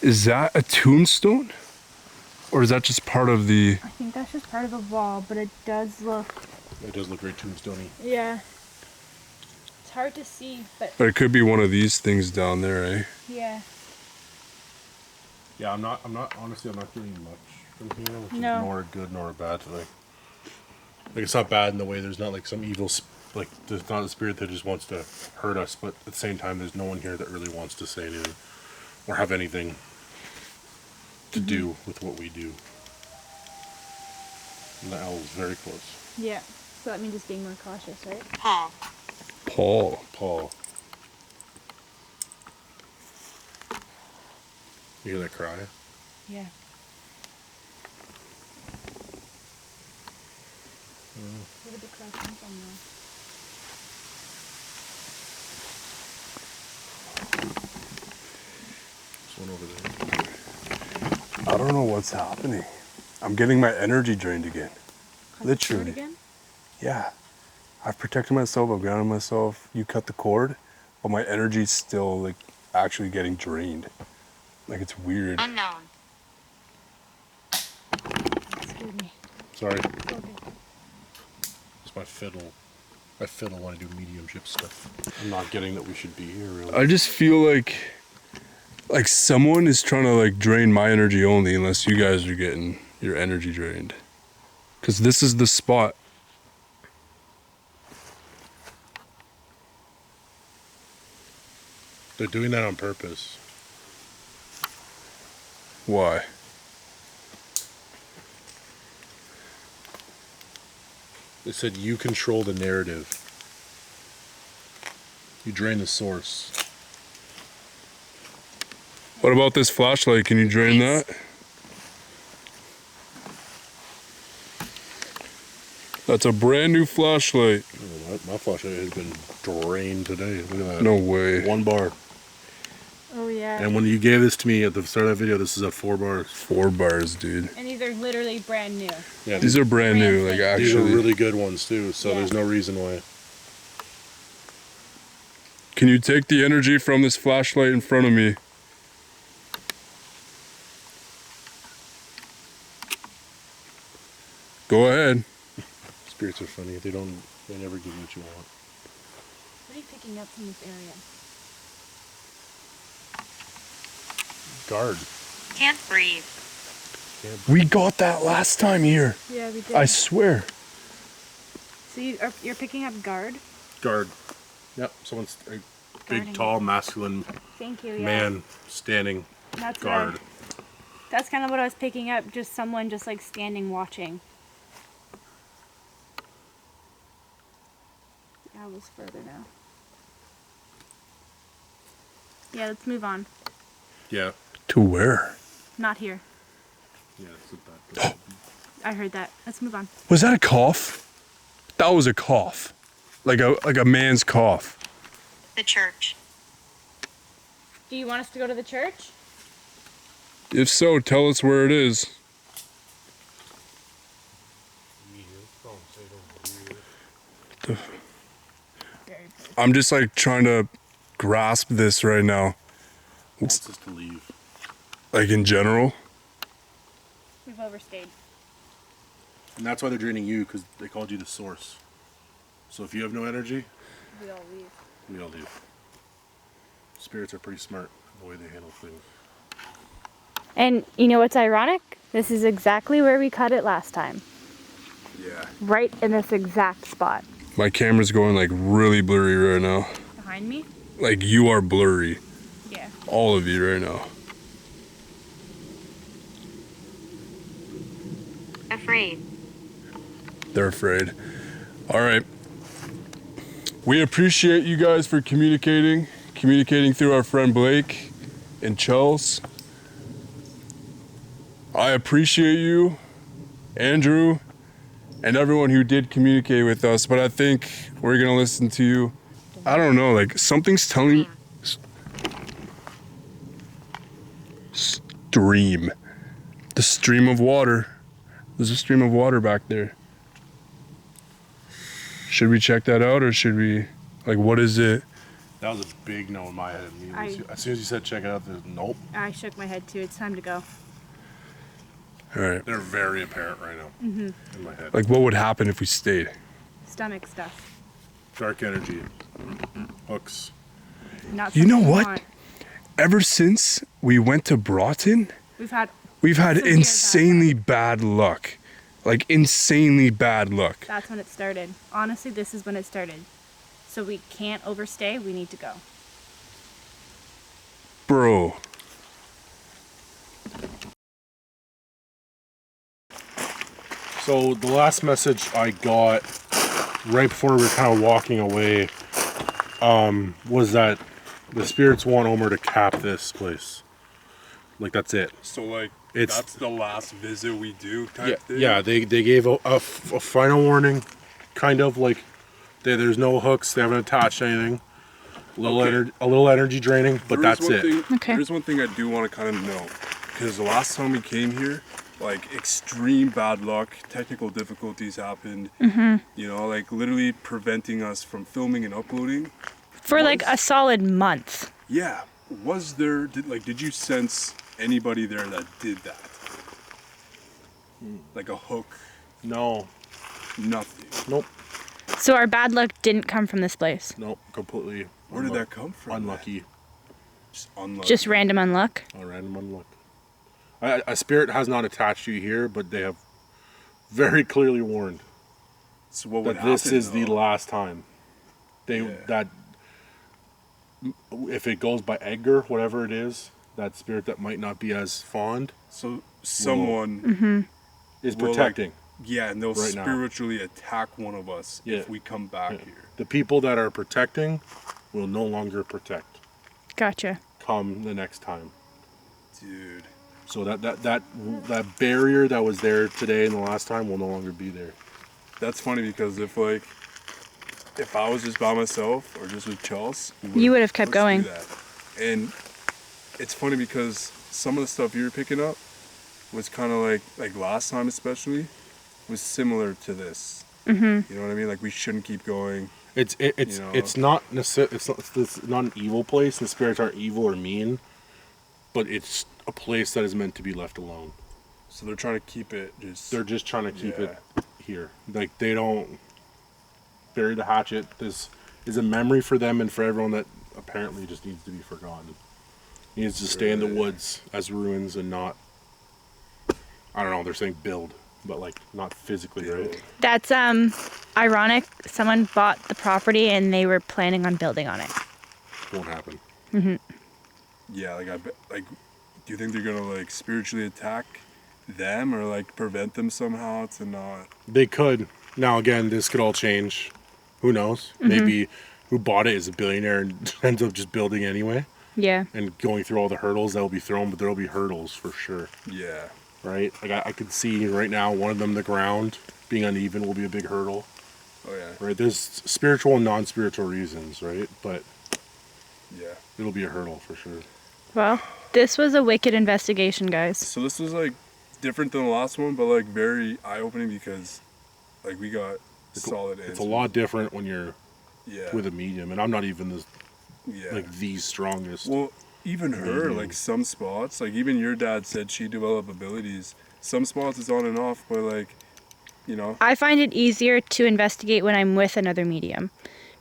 Is that a tombstone? Or is that just part of the... I think that's just part of the wall, but it does look... It does look very tombstone-y. Yeah. It's hard to see, but... But it could be one of these things down there, eh? Yeah. Yeah, I'm not honestly, I'm not getting much from here, which No. is nor good nor bad today. Like, it's not bad in the way there's not like some evil, like, there's not a spirit that just wants to hurt us, but at the same time, there's no one here that really wants to say anything or have anything to do with what we do. And the owl is very close. Yeah. So that means just being more cautious, right? Paul. You hear that cry? Yeah. Where did the cry come from, though? There's one over there. I don't know what's happening. I'm getting my energy drained again. Literally. Again? Yeah. I've protected myself, I've grounded myself. You cut the cord, but my energy's still like actually getting drained. Like it's weird. Unknown. Excuse me. Sorry. Okay. It's my fiddle. My fiddle want to do mediumship stuff. I'm not getting that we should be here, really. I just feel like someone is trying to like drain my energy only unless you guys are getting your energy drained. Cause this is the spot. They're doing that on purpose. Why? They said you control the narrative. You drain the source. What about this flashlight? Can you drain that? That's a brand new flashlight. Oh, my flashlight has been drained today. Look at that. No way. 1 bar. Oh, yeah. And when you gave this to me at the start of that video, this is at 4 bars. 4 bars, dude. And these are literally brand new. Yeah, These are brand new, like actually. these are really good ones too, so Yeah. there's no reason why. Can you take the energy from this flashlight in front of me? Go ahead. Spirits are funny. They never give you what you want. What are you picking up from this area? Guard. Can't breathe. We got that last time here. Yeah, we did. I swear. So you're picking up guard? Guard. Yep. Someone's a big, Guarding. tall, masculine Thank you, yeah. man standing That's guard. That's kind of what I was picking up, just someone just like standing watching. The owl's further now. Yeah, let's move on. Yeah. To where? Not here. Yeah. It's a bad I heard that. Let's move on. Was that a cough? That was a cough. Like a man's cough. The church. Do you want us to go to the church? If so, tell us where it is. I'm just like trying to grasp this right now. wants us to leave. Like in general. We've overstayed. And that's why they're draining you, because they called you the source. So if you have no energy, We all leave. we all leave. Spirits are pretty smart the way they handle things. And you know what's ironic? This is exactly where we cut it last time. Yeah. Right in this exact spot. My camera's going like really blurry right now. Behind me? Like you are blurry. Yeah. All of you right now. Afraid. They're afraid. All right. We appreciate you guys for communicating through our friend Blake and Chels. I appreciate you, Andrew, and everyone who did communicate with us, but I think we're gonna listen to you. I don't know, like something's telling stream. The stream of water. There's a stream of water back there. Should we check that out or should we, like, what is it? That was a big no in my head. As soon as you said check it out, there's nope. I shook my head too. It's time to go. All right. They're very apparent right now in my head. Like, what would happen if we stayed? Stomach stuff. Dark energy, hooks. Not You know something what? want. Ever since we went to Broughton, We've had we've had severe insanely bad luck. Like, insanely bad luck. That's when it started. Honestly, this is when it started. So we can't overstay. We need to go. Bro. So the last message I got right before we were kind of walking away was that the spirits want Omer to cap this place. Like, that's it. So, like, It's- that's the last visit we do type thing? Yeah, they gave a final warning, kind of like there's no hooks, they haven't attached anything. A little energy draining, but that's it. Okay. There's one thing I do want to kind of know, because the last time we came here, like, extreme bad luck, technical difficulties happened, you know, like literally preventing us from filming and uploading. For like a solid month. Yeah, was there, did you sense anybody there that did that? Like a hook? No, Nothing. nope, So our bad luck didn't come from this place. nope, completely. Where did that come from? Unlucky. Just unlucky. Just random unluck. A random unluck. A spirit has not attached you here, but they have very clearly warned So what would that this happen, is the though? last time. That if it goes by Edgar, whatever it is, that spirit that might not be as fond So someone is will, like, protecting. yeah, and they'll right now. spiritually attack one of us Yeah. if we come back Yeah. here. The people that are protecting will no longer protect Gotcha. come the next time. Dude. So that barrier that was there today and the last time will no longer be there. That's funny because if I was just by myself or just with Chelsea, You would have kept let's do going. that. And it's funny because some of the stuff you were picking up was kind of like last time especially was similar to this. You know what I mean? Like, we shouldn't keep going. It's You know. it's not it's not an evil place. The spirits aren't evil or mean, but it's a place that is meant to be left alone. So they're trying to keep it just. They're just trying to keep it Yeah. here. Like, they don't bury the hatchet. This is a memory for them and for everyone that apparently just needs to be forgotten. It needs to stay in the Right. woods as ruins and not, I don't know, they're saying build, but like not physically, right? That's ironic. Someone bought the property and they were planning on building on it. Won't happen. Yeah, like I bet. Like, do you think they're gonna like spiritually attack them or like prevent them somehow to not? They could. Now again, this could all change. Who knows? Maybe who bought it is a billionaire and ends up just building anyway Yeah. and going through all the hurdles that will be thrown, but there will be hurdles for sure. Yeah. Right? Like I could see right now one of them, the ground being uneven will be a big hurdle. Oh yeah. Right? There's spiritual and non-spiritual reasons, right? But Yeah. it'll be a hurdle for sure. Well, this was a wicked investigation, guys. So this was like different than the last one, but like very eye-opening because like we got solid answers. It's a lot different when you're Yeah. with a medium, and I'm not even Yeah. like the strongest. Well, even her, like some spots, like even your dad said she developed abilities. Some spots it's on and off, but like, you know. I find it easier to investigate when I'm with another medium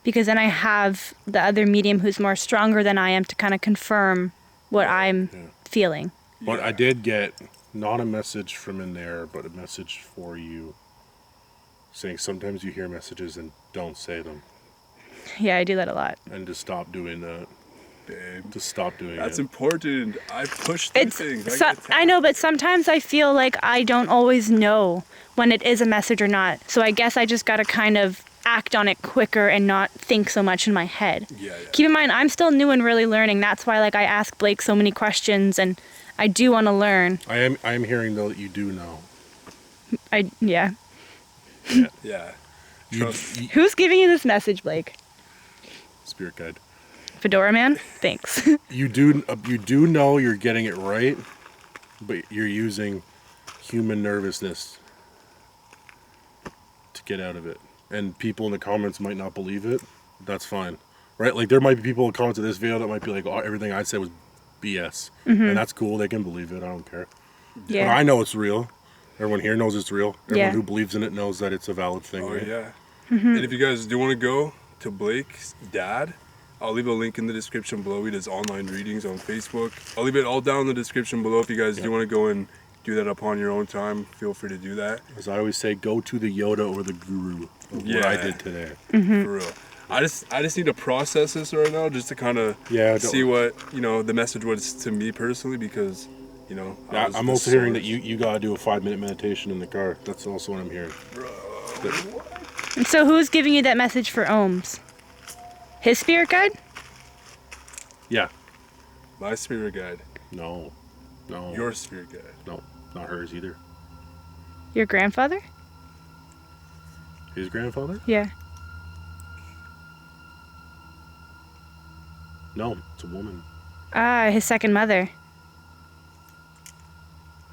because then I have the other medium who's more stronger than I am to kind of confirm what I'm feeling. But I did get not a message from in there, but a message for you saying sometimes you hear messages and don't say them, Yeah, I do that a lot. and to stop doing that. Babe. To stop doing That's it. important. I push through things. I know, but sometimes I feel like I don't always know when it is a message or not. So I guess I just got to kind of act on it quicker and not think so much in my head. Yeah. Keep in mind, I'm still new and really learning. That's why like I ask Blake so many questions and I do want to learn. I am hearing though that you do know. Yeah. Yeah. Who's giving you this message, Blake? Spirit guide. Fedora Man? Thanks. You do know you're getting it right, but you're using human nervousness to get out of it. And people in the comments might not believe it. That's fine. Right? Like there might be people in the comments of this video that might be like, oh, everything I said was BS. And that's cool. They can believe it. I don't care. But Yeah. I know it's real. Everyone here knows it's real. Everyone Yeah. who believes in it knows that it's a valid thing. Oh right? yeah. Mm-hmm. And if you guys do want to go to Blake's dad, I'll leave a link in the description below. He does online readings on Facebook. I'll leave it all down in the description below. If you guys do want to go and do that upon your own time, feel free to do that. As I always say, go to the Yoda or the Guru. Of what I did today. Mm-hmm. For real. I just need to process this right now, just to kind of see what the message was to me personally, because I'm also hearing that you gotta do a 5-minute meditation in the car. That's also what I'm hearing. And so who's giving you that message for Ohms? His spirit guide? Yeah. My spirit guide. No. Your spirit guide. No, not hers either. Your grandfather? His grandfather? Yeah. No, it's a woman. Ah, his second mother.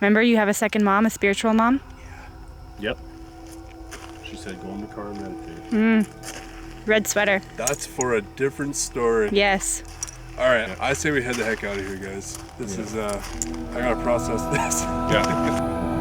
Remember, you have a second mom, a spiritual mom? Yep. She said go in the car and meditate. Red sweater. That's for a different story. Yes. All right, I say we head the heck out of here, guys. This is I gotta process this. Yeah.